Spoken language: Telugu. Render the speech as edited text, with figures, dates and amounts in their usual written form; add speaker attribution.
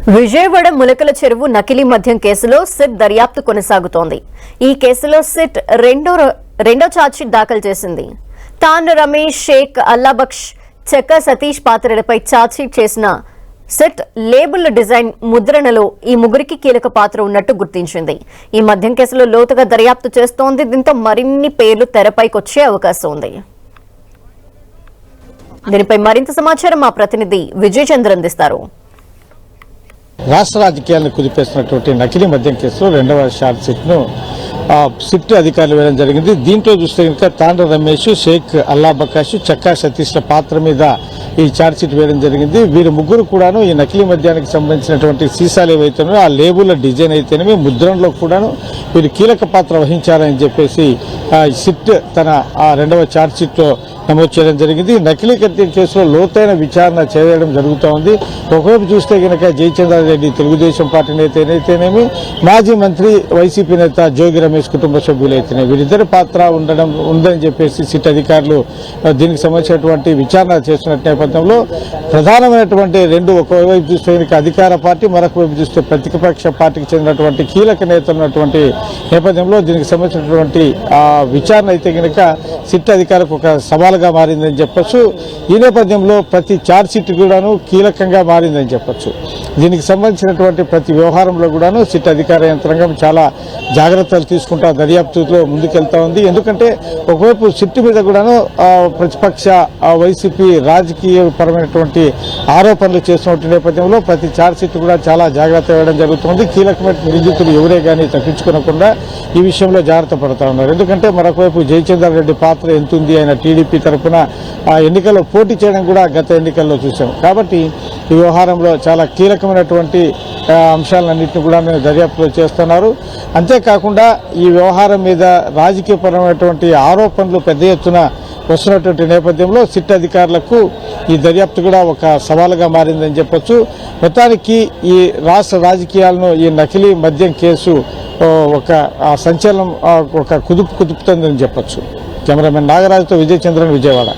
Speaker 1: విజయవాడ ములకల చెరువు నకిలీ మద్యం కేసులో సిట్ దర్యాప్తు కొనసాగుతోంది. ఈ కేసులో సిట్ రెండో ఛార్జ్షీట్ దాఖలు చేసింది. తాను రమేష్, షేక్, అల్లాబక్ష్, చెక్క సతీష్ పాత్రలపై ఛార్జ్షీట్ చేసిన సిట్ లేబుల్ డిజైన్ ముద్రణలో ఈ ముగ్గురికి కీలక పాత్ర ఉన్నట్టు గుర్తించింది. ఈ మద్యం కేసులో లోతుగా దర్యాప్తు చేస్తోంది. దీంతో మరిన్ని పేర్లు తెరపైకి వచ్చే అవకాశం ఉంది. దీనిపై మరింత సమాచారం మా ప్రతినిధి విజయ్ చంద్ర అందిస్తారు.
Speaker 2: రాష్ట్ర రాజకీయాలను కుదిపేస్తున్నటువంటి నకిలీ మద్యం కేసులో రెండవ షార్ట్ షీట్ను సిట్ అధికారులు వేయడం జరిగింది. దీంట్లో చూస్తే కనుక తాండ్ర రమేష్, షేక్, అల్లాబకాష్, చక్కా సతీష్ల పాత్ర మీద ఈ ఛార్జ్ షీట్ వేయడం జరిగింది. వీరు ముగ్గురు కూడాను ఈ నకిలీ మద్యానికి సంబంధించినటువంటి సీసాలు ఏవైతేనో ఆ లేబుల్ డిజైన్ అయితేనేమి ముద్రణలో కూడాను వీరు కీలక పాత్ర వహించారని చెప్పేసి సిట్ తన రెండవ ఛార్జ్ షీట్లో నమోదు చేయడం జరిగింది. నకిలీ మద్యం కేసులో లోతైన విచారణ చేయడం జరుగుతూ ఉంది. ఒకవైపు చూస్తే కనుక జయచంద్రారెడ్డి తెలుగుదేశం పార్టీ నేత అయితేనేమి, మాజీ మంత్రి వైసీపీ నేత జోగి రమేష్ కుటుంబ సభ్యులైతేనే వీరిద్దరి పాత్ర ఉందని చెప్పేసి సిట్ అధికారులు దీనికి సంబంధించినటువంటి విచారణ చేస్తున్న నేపథ్యంలో ప్రధానమైనటువంటి రెండు, ఒకవైపు చూస్తే కనుక అధికార పార్టీ, మరొక వైపు చూస్తే ప్రతిపక్ష పార్టీకి చెందినటువంటి కీలక నేతలు ఉన్నటువంటి నేపథ్యంలో దీనికి సంబంధించినటువంటి విచారణ అయితే కనుక సిట్ అధికారులకు ఒక సవాలుగా మారిందని చెప్పొచ్చు. ఈ నేపథ్యంలో ప్రతి ఛార్జ్ షీట్ కూడాను కీలకంగా మారిందని చెప్పొచ్చు. దీనికి సంబంధించినటువంటి ప్రతి వ్యవహారంలో కూడాను సిట్ అధికార యంత్రాంగం చాలా జాగ్రత్తలు తీసుకుంటా దర్యాప్తులో ముందుకెళ్తా ఉంది. ఎందుకంటే ఒకవైపు సిట్ మీద కూడాను ప్రతిపక్ష వైసీపీ రాజకీయ పరమైనటువంటి ఆరోపణలు చేస్తున్న నేపథ్యంలో ప్రతి ఛార్జ్ షీట్ కూడా చాలా జాగ్రత్త వేయడం జరుగుతుంది. కీలకమైన నిందితులు ఎవరే కానీ తప్పించుకోకుండా ఈ విషయంలో జాగ్రత్త పడతా ఉన్నారు. ఎందుకంటే మరొకవైపు జయచంద్రారెడ్డి పాత్ర ఎంతుంది, ఆయన టీడీపీ తరఫున ఎన్నికల్లో పోటీ చేయడం కూడా గత ఎన్నికల్లో చూసాం. కాబట్టి ఈ వ్యవహారంలో చాలా కీలకమైనటువంటి అంశాలన్నింటినీ కూడా దర్యాప్తులో చేస్తున్నారు. అంతేకాకుండా ఈ వ్యవహారం మీద రాజకీయపరమైనటువంటి ఆరోపణలు పెద్ద ఎత్తున వస్తున్నటువంటి నేపథ్యంలో సిట్ అధికారులకు ఈ దర్యాప్తు కూడా ఒక సవాలుగా మారిందని చెప్పొచ్చు. మొత్తానికి ఈ రాష్ట్ర రాజకీయాలను ఈ నకిలీ మద్యం కేసు ఒక సంచలనం, ఒక కుదుపుతుందని చెప్పొచ్చు. కెమెరామెన్ నాగరాజుతో విజయ్ చంద్రన్, విజయవాడ.